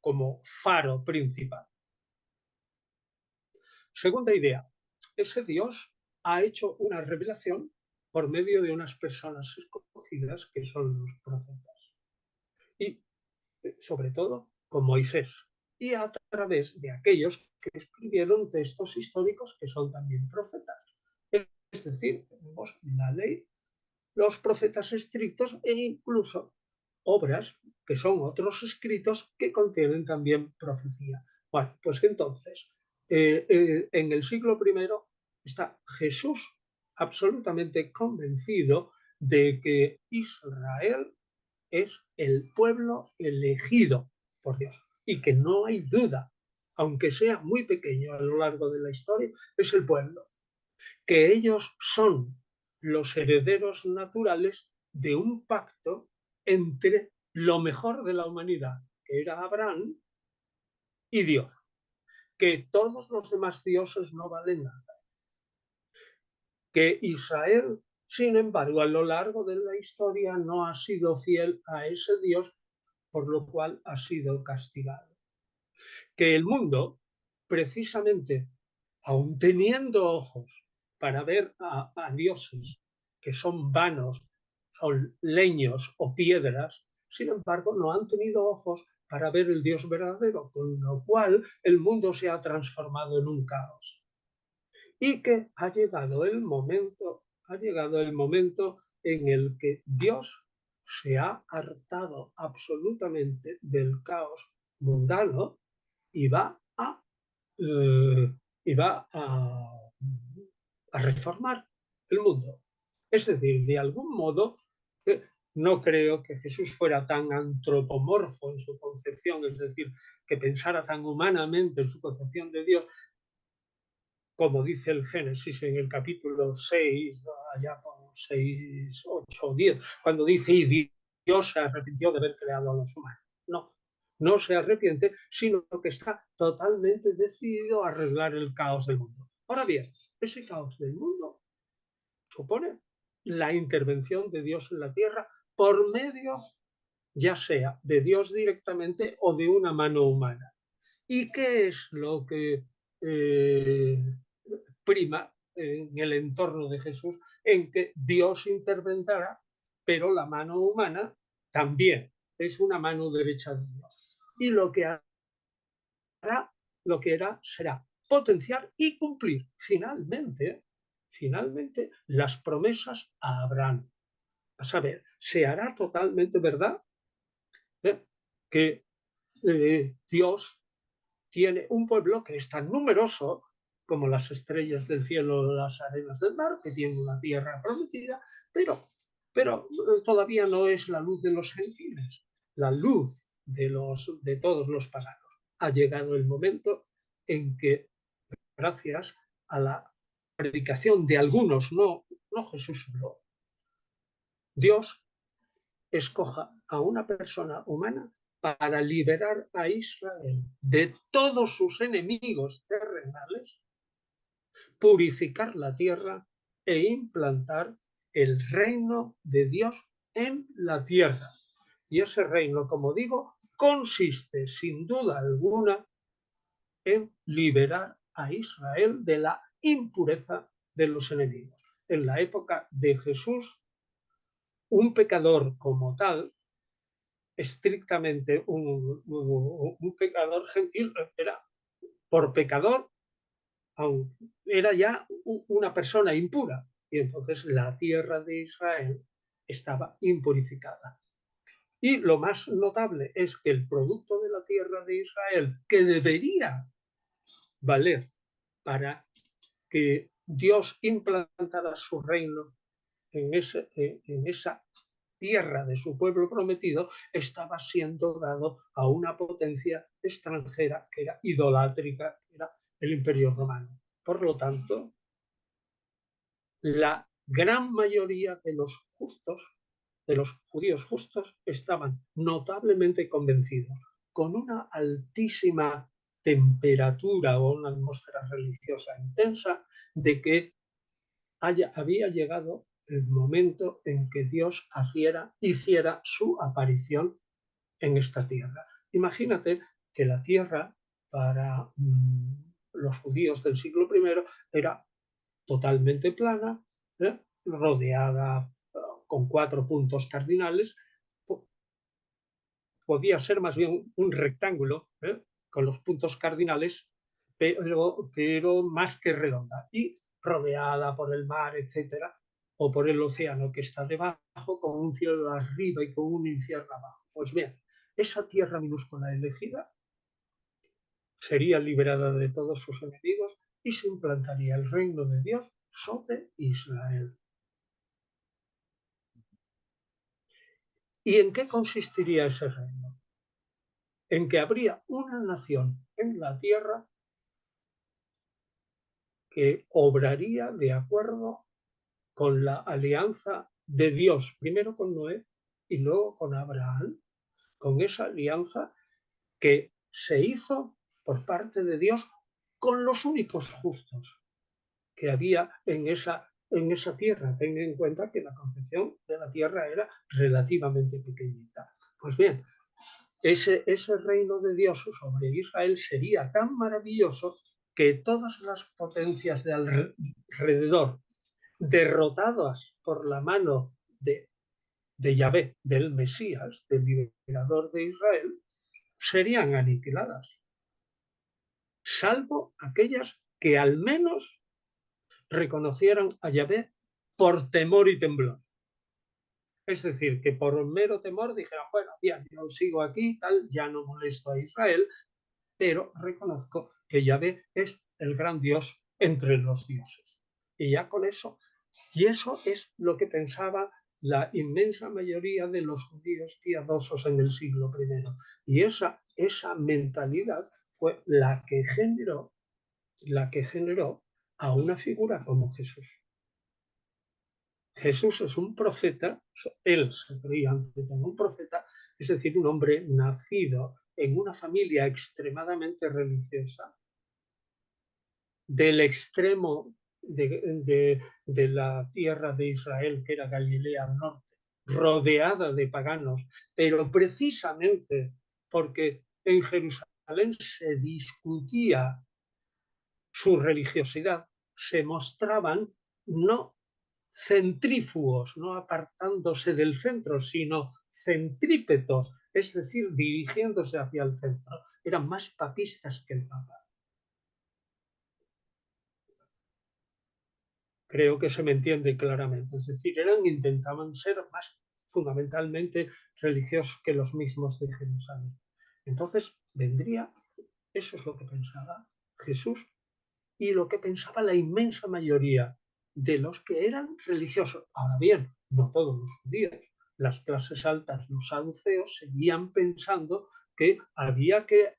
como faro principal. Segunda idea, ese Dios ha hecho una revelación por medio de unas personas escogidas que son los profetas. Y sobre todo con Moisés, y a través de aquellos que escribieron textos históricos que son también profetas. Es decir, tenemos la ley, los profetas estrictos e incluso obras que son otros escritos que contienen también profecía. Bueno, pues entonces, en el siglo primero está Jesús absolutamente convencido de que Israel es el pueblo elegido por Dios y que no hay duda, aunque sea muy pequeño a lo largo de la historia, es el pueblo, que ellos son los herederos naturales de un pacto entre lo mejor de la humanidad, que era Abraham, y Dios, que todos los demás dioses no valen nada, que Israel, sin embargo, a lo largo de la historia no ha sido fiel a ese Dios, por lo cual ha sido castigado. Que el mundo, precisamente, aun teniendo ojos para ver a dioses que son vanos, son leños o piedras, sin embargo, no han tenido ojos para ver el Dios verdadero, con lo cual el mundo se ha transformado en un caos. Y que ha llegado el momento en el que Dios se ha hartado absolutamente del caos mundano y va a, eh, y va a reformar el mundo. Es decir, de algún modo, no creo que Jesús fuera tan antropomorfo en su concepción, es decir, que pensara tan humanamente en su concepción de Dios, como dice el Génesis en el capítulo 6, allá por 6, 8 o 10, cuando dice, y Dios se arrepintió de haber creado a los humanos. No, no se arrepiente, sino que está totalmente decidido a arreglar el caos del mundo. Ahora bien, ese caos del mundo supone la intervención de Dios en la tierra por medio, ya sea de Dios directamente o de una mano humana. ¿Y qué es lo que prima en el entorno de Jesús? En que Dios intervendrá, pero la mano humana también es una mano derecha de Dios. Y lo que hará será potenciar y cumplir finalmente las promesas a Abraham. A saber, se hará totalmente verdad, que Dios tiene un pueblo que es tan numeroso como las estrellas del cielo o las arenas del mar, que tiene una tierra prometida, pero todavía no es la luz de los gentiles, la luz de todos los paganos. Ha llegado el momento en que, gracias a la predicación de algunos, no Jesús solo, Dios escoja a una persona humana para liberar a Israel de todos sus enemigos terrenales, purificar la tierra e implantar el reino de Dios en la tierra. Y ese reino, como digo, consiste sin duda alguna en liberar a Israel de la impureza de los enemigos. En la época de Jesús, un pecador como tal, estrictamente un pecador gentil, era por pecador, era ya una persona impura. Y entonces la tierra de Israel estaba impurificada. Y lo más notable es que el producto de la tierra de Israel, que debería valer para que Dios implantara su reino en esa tierra de su pueblo prometido, estaba siendo dado a una potencia extranjera que era idolátrica, que era el Imperio Romano. Por lo tanto, la gran mayoría de los justos, de los judíos justos, estaban notablemente convencidos, con una altísima temperatura o una atmósfera religiosa intensa, de que había llegado el momento en que Dios hiciera su aparición en esta tierra. Imagínate que la tierra para los judíos del siglo I era totalmente plana, rodeada con 4 puntos cardinales, podía ser más bien un rectángulo, con los puntos cardinales, pero más que redonda, y rodeada por el mar, etcétera, o por el océano que está debajo, con un cielo arriba y con un infierno abajo. Pues bien, esa tierra minúscula elegida sería liberada de todos sus enemigos y se implantaría el reino de Dios sobre Israel. ¿Y en qué consistiría ese reino? En que habría una nación en la tierra que obraría de acuerdo con la alianza de Dios, primero con Noé y luego con Abraham, con esa alianza que se hizo por parte de Dios con los únicos justos que había en esa tierra. Ten en cuenta que la concepción de la tierra era relativamente pequeñita. Pues bien, ese reino de Dios sobre Israel sería tan maravilloso que todas las potencias de alrededor, derrotadas por la mano de Yahvé, del Mesías, del liberador de Israel, serían aniquiladas, salvo aquellas que al menos reconocieran a Yahvé por temor y temblor. Es decir, que por mero temor dijeran, bueno, bien, yo sigo aquí, tal, ya no molesto a Israel, pero reconozco que Yahvé es el gran Dios entre los dioses. Y ya con eso, y eso es lo que pensaba la inmensa mayoría de los judíos piadosos en el siglo I. Y esa mentalidad fue la que generó a una figura como Jesús. Jesús es un profeta, él se creía ante todo un profeta, es decir, un hombre nacido en una familia extremadamente religiosa, del extremo de la tierra de Israel, que era Galilea al norte, rodeada de paganos, pero precisamente porque en Jerusalén se discutía su religiosidad, se mostraban no centrífugos, no apartándose del centro, sino centrípetos, es decir, dirigiéndose hacia el centro. Eran más papistas que el Papa. Creo que se me entiende claramente. Es decir, intentaban ser más fundamentalmente religiosos que los mismos de Jerusalén. Entonces vendría, eso es lo que pensaba Jesús y lo que pensaba la inmensa mayoría de los que eran religiosos. Ahora bien, no todos los judíos. Las clases altas, los saduceos, seguían pensando que había que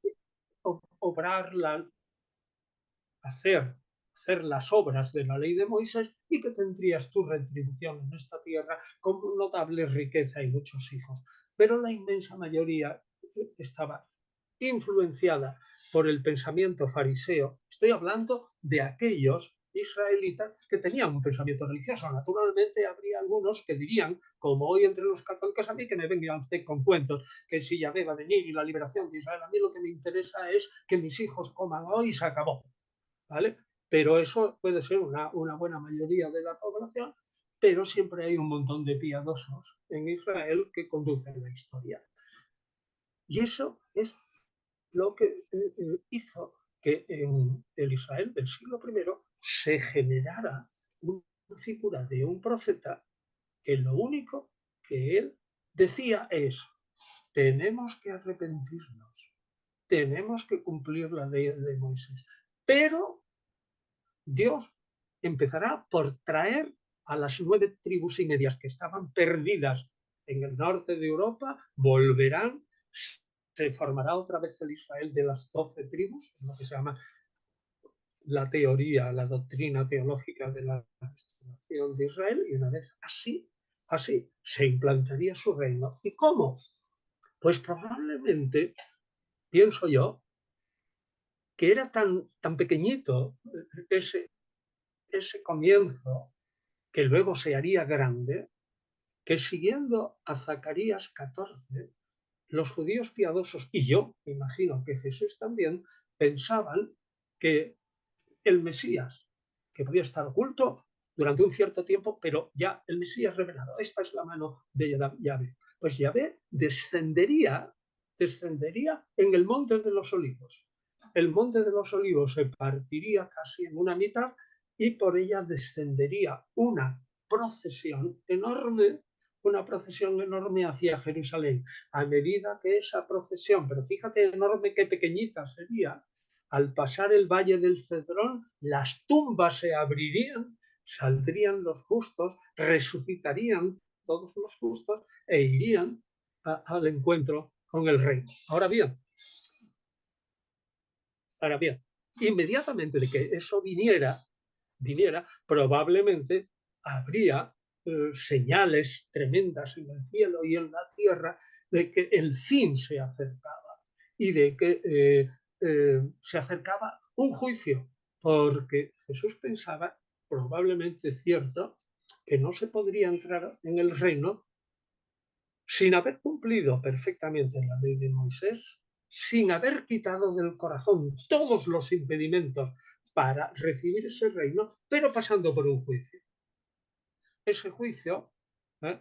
obrar hacer las obras de la ley de Moisés y que tendrías tu retribución en esta tierra con notable riqueza y muchos hijos. Pero la inmensa mayoría estaba influenciada por el pensamiento fariseo. Estoy hablando de aquellos israelitas que tenían un pensamiento religioso. Naturalmente habría algunos que dirían, como hoy entre los católicos, a mí que me vengan usted con cuentos, que si Yahvé va a venir y la liberación de Israel, a mí lo que me interesa es que mis hijos coman hoy y se acabó. ¿Vale? Pero eso puede ser una buena mayoría de la población, pero siempre hay un montón de piadosos en Israel que conducen la historia. Y eso es lo que hizo que en el Israel del siglo I se generara una figura de un profeta que lo único que él decía es, tenemos que arrepentirnos, tenemos que cumplir la ley de Moisés, pero Dios empezará por traer a las 9 tribus y medias que estaban perdidas en el norte de Europa, volverán, se formará otra vez el Israel de las 12 tribus, lo que se llama la teoría, la doctrina teológica de la restauración de Israel, y una vez así se implantaría su reino. ¿Y cómo? Pues probablemente, pienso yo, que era tan pequeñito ese comienzo, que luego se haría grande, que siguiendo a Zacarías 14, los judíos piadosos, y yo me imagino que Jesús también, pensaban que el Mesías, que podía estar oculto durante un cierto tiempo, pero ya el Mesías revelado, esta es la mano de Yahvé. Pues Yahvé descendería descendería en el Monte de los Olivos. El Monte de los Olivos se partiría casi en una mitad y por ella descendería una procesión enorme hacia Jerusalén. A medida que esa procesión, pero fíjate enorme qué pequeñita sería, al pasar el valle del Cedrón, las tumbas se abrirían, saldrían los justos, resucitarían todos los justos e irían al encuentro con el rey. Ahora bien, inmediatamente de que eso viniera, probablemente habría señales tremendas en el cielo y en la tierra de que el fin se acercaba y de que se acercaba un juicio, porque Jesús pensaba, probablemente cierto, que no se podría entrar en el reino sin haber cumplido perfectamente la ley de Moisés, sin haber quitado del corazón todos los impedimentos para recibir ese reino, pero pasando por un juicio. Ese juicio ¿eh?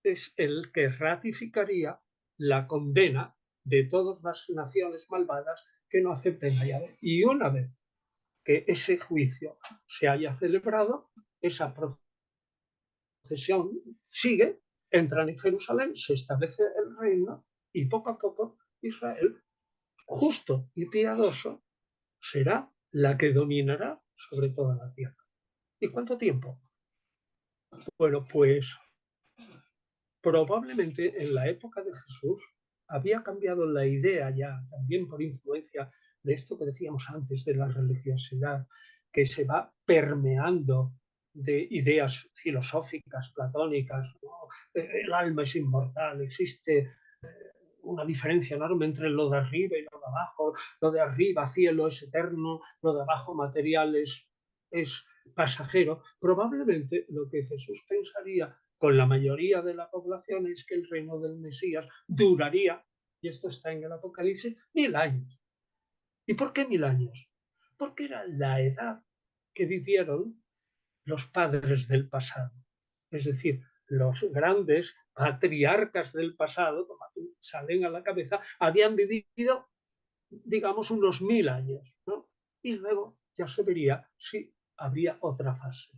es el que ratificaría la condena de todas las naciones malvadas que no acepten a Yahvé. Y una vez que ese juicio se haya celebrado, esa procesión sigue, entran en Jerusalén, se establece el reino y poco a poco Israel, justo y piadoso, será la que dominará sobre toda la tierra. ¿Y cuánto tiempo? Bueno, pues probablemente en la época de Jesús había cambiado la idea ya, también por influencia de esto que decíamos antes, de la religiosidad, que se va permeando de ideas filosóficas, platónicas, ¿no? El alma es inmortal, existe una diferencia enorme entre lo de arriba y lo de abajo, lo de arriba cielo es eterno, lo de abajo material es pasajero. Probablemente lo que Jesús pensaría con la mayoría de la población es que el reino del Mesías duraría, y esto está en el Apocalipsis, 1000 años. ¿Y por qué 1000 años? Porque era la edad que vivieron los padres del pasado. Es decir, los grandes patriarcas del pasado, como salen a la cabeza, habían vivido, digamos, unos 1000 años, ¿no? Y luego ya se vería si habría otra fase.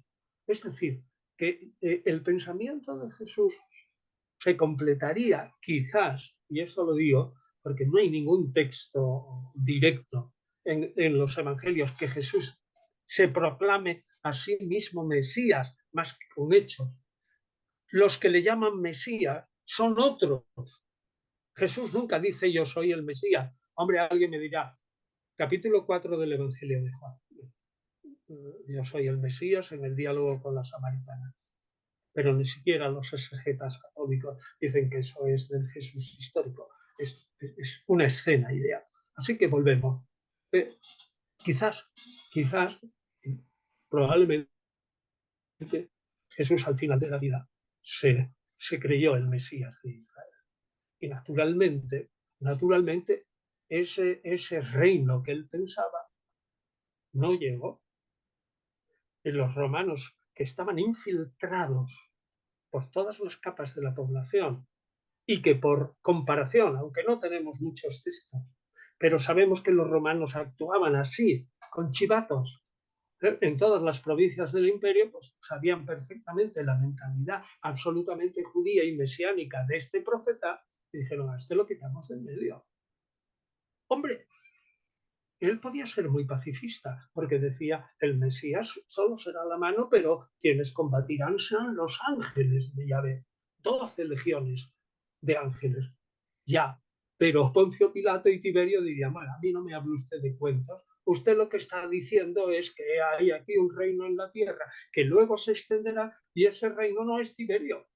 Es decir, que el pensamiento de Jesús se completaría quizás, y eso lo digo porque no hay ningún texto directo en los evangelios que Jesús se proclame a sí mismo Mesías, más que con hechos. Los que le llaman Mesías son otros. Jesús nunca dice yo soy el Mesías. Hombre, alguien me dirá, capítulo 4 del Evangelio de Juan. Yo soy el Mesías en el diálogo con la samaritana. Pero ni siquiera los exegetas católicos dicen que eso es del Jesús histórico. Es una escena ideal. Así que volvemos. Eh, quizás, quizás, probablemente Jesús al final de la vida se creyó el Mesías de Israel. Y naturalmente ese reino que él pensaba no llegó. En los romanos que estaban infiltrados por todas las capas de la población y que por comparación, aunque no tenemos muchos textos, pero sabemos que los romanos actuaban así, con chivatos, en todas las provincias del imperio, pues sabían perfectamente la mentalidad absolutamente judía y mesiánica de este profeta y dijeron, a este lo quitamos de en medio. Hombre, él podía ser muy pacifista, porque decía, el Mesías solo será la mano, pero quienes combatirán serán los ángeles de Yahvé, 12 legiones de ángeles. Ya, pero Poncio Pilato y Tiberio dirían, bueno, a mí no me hable usted de cuentos, usted lo que está diciendo es que hay aquí un reino en la tierra que luego se extenderá y ese reino no es Tiberio.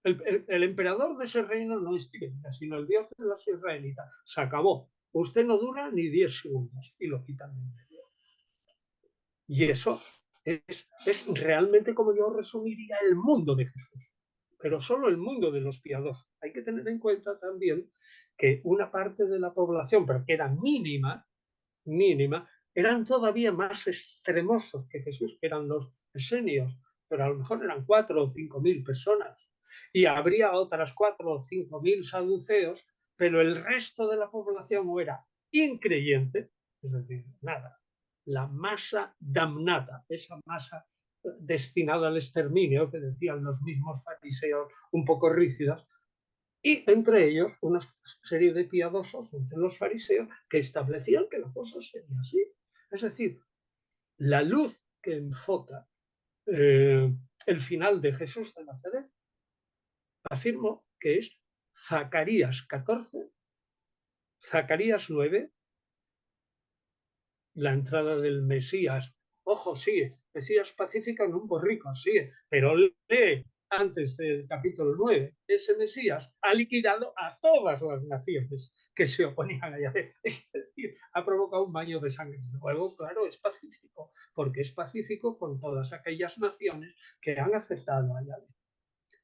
El emperador de ese reino no es Tiberio, sino el Dios de los israelitas. Se acabó. Usted no dura ni 10 segundos y lo quitan de en medio. Y eso es realmente como yo resumiría el mundo de Jesús, pero solo el mundo de los piadosos. Hay que tener en cuenta también que una parte de la población, pero que era mínima, eran todavía más extremosos que Jesús, que eran los esenios, pero a lo mejor eran 4 o 5 mil personas. y habría otras 4 o 5 mil saduceos, pero el resto de la población o era increyente, es decir, nada, la masa damnata, esa masa destinada al exterminio que decían los mismos fariseos un poco rígidos, y entre ellos una serie de piadosos entre los fariseos que establecían que la cosa sería así. Es decir, la luz que enfoca el final de Jesús de Nazaret, afirmo que es Zacarías 14, Zacarías 9, la entrada del Mesías. Ojo, sigue, Mesías pacífico en un borrico, sigue, pero lee antes del capítulo 9, ese Mesías ha liquidado a todas las naciones que se oponían a Yahvé. Es decir, ha provocado un baño de sangre. Luego, claro, es pacífico, porque es pacífico con todas aquellas naciones que han aceptado a Yahvé.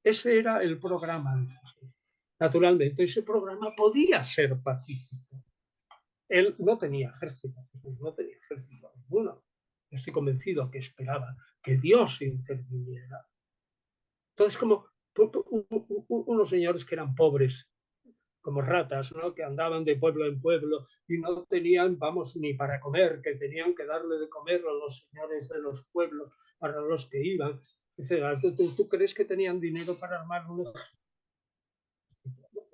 Ese era el programa de Jesús. Naturalmente, ese programa podía ser pacífico. Él no tenía ejército, no tenía ejército ninguno. Estoy convencido que esperaba que Dios interviniera. Entonces, como unos señores que eran pobres, como ratas, ¿no? Que andaban de pueblo en pueblo y no tenían, vamos, ni para comer, que tenían que darle de comer a los señores de los pueblos para los que iban. ¿Tú crees que tenían dinero para armar un ejército?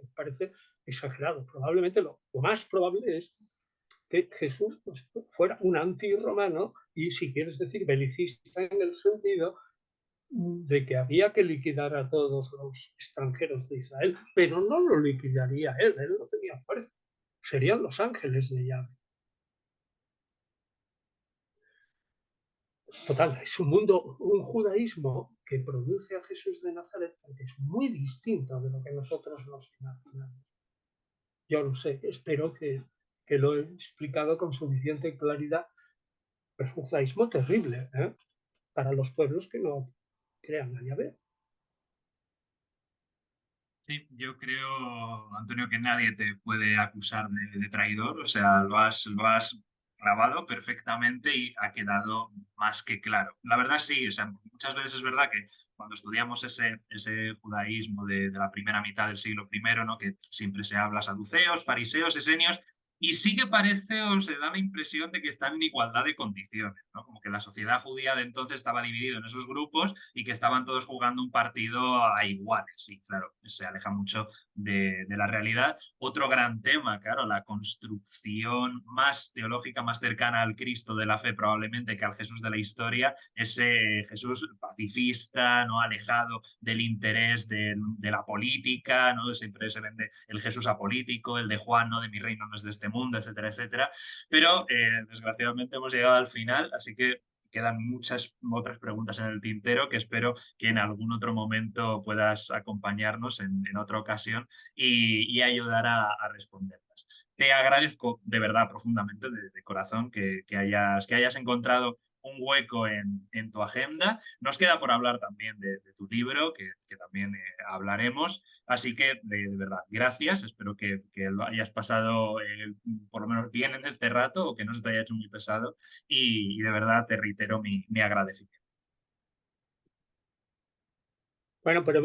Me parece exagerado. Probablemente lo más probable es que Jesús pues, fuera un antirromano y, si quieres decir, belicista en el sentido de que había que liquidar a todos los extranjeros de Israel, pero no lo liquidaría él no tenía fuerza, serían los ángeles de Yahvé. Total, es un mundo, un judaísmo que produce a Jesús de Nazaret, que es muy distinto de lo que nosotros nos imaginamos. Yo no sé, espero que lo he explicado con suficiente claridad. Es un judaísmo terrible, ¿eh? Para los pueblos que no crean a Yahvé. Sí, yo creo, Antonio, que nadie te puede acusar de traidor, o sea, lo has grabado perfectamente y ha quedado más que claro. La verdad sí, o sea, muchas veces es verdad que cuando estudiamos ese judaísmo de la primera mitad del siglo primero, ¿no? Que siempre se habla saduceos, fariseos, esenios, y sí que parece o se da la impresión de que están en igualdad de condiciones, ¿no? Como que la sociedad judía de entonces estaba dividida en esos grupos y que estaban todos jugando un partido a iguales. Y claro, se aleja mucho de la realidad. Otro gran tema, claro, la construcción más teológica, más cercana al Cristo de la fe probablemente que al Jesús de la historia, ese Jesús pacifista, ¿no? Alejado del interés de la política, ¿no? Siempre se vende el Jesús apolítico, el de Juan, ¿no? De mi reino no es de este mundo, etcétera, etcétera. Pero desgraciadamente hemos llegado al final, así que quedan muchas otras preguntas en el tintero que espero que en algún otro momento puedas acompañarnos en otra ocasión y ayudar a responderlas. Te agradezco de verdad profundamente, de corazón, que hayas encontrado un hueco en tu agenda. Nos queda por hablar también de tu libro, que también hablaremos. Así que, de verdad, gracias. Espero que lo hayas pasado por lo menos bien en este rato o que no se te haya hecho muy pesado. Y de verdad te reitero mi agradecimiento. Bueno, pero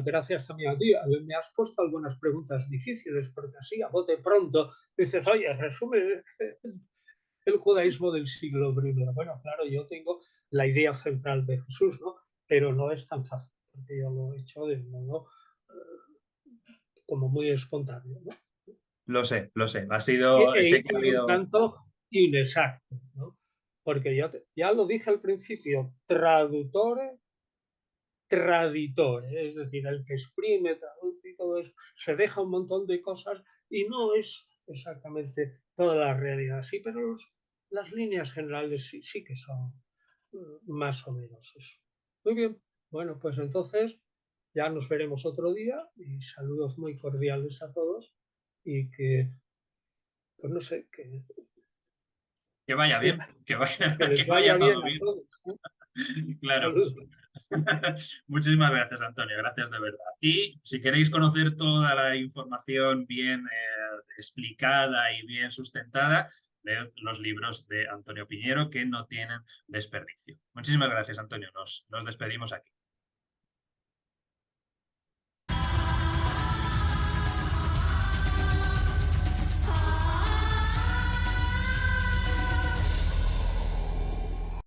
gracias también a ti. Me has puesto algunas preguntas difíciles, porque así, a bote pronto, dices, oye, resume el judaísmo del siglo primero. Bueno, claro, yo tengo la idea central de Jesús, ¿no? Pero no es tan fácil, porque yo lo he hecho de modo como muy espontáneo, ¿no? Lo sé. Sé que ha Y un habido. tanto inexacto, ¿no? Porque ya lo dije al principio, traductore, traditore, es decir, el que exprime, traduce y todo eso, se deja un montón de cosas y no es exactamente toda la realidad, sí, pero las líneas generales sí que son más o menos eso. Muy bien, bueno, pues entonces ya nos veremos otro día y saludos muy cordiales a todos y que, pues no sé, Que vaya que, bien, que vaya, que les que vaya vaya bien todo a bien. todos, ¿eh? Claro. Saludos. Muchísimas gracias, Antonio. Gracias de verdad. Y si queréis conocer toda la información bien explicada y bien sustentada, leed los libros de Antonio Piñero que no tienen desperdicio. Muchísimas gracias, Antonio. Nos despedimos aquí.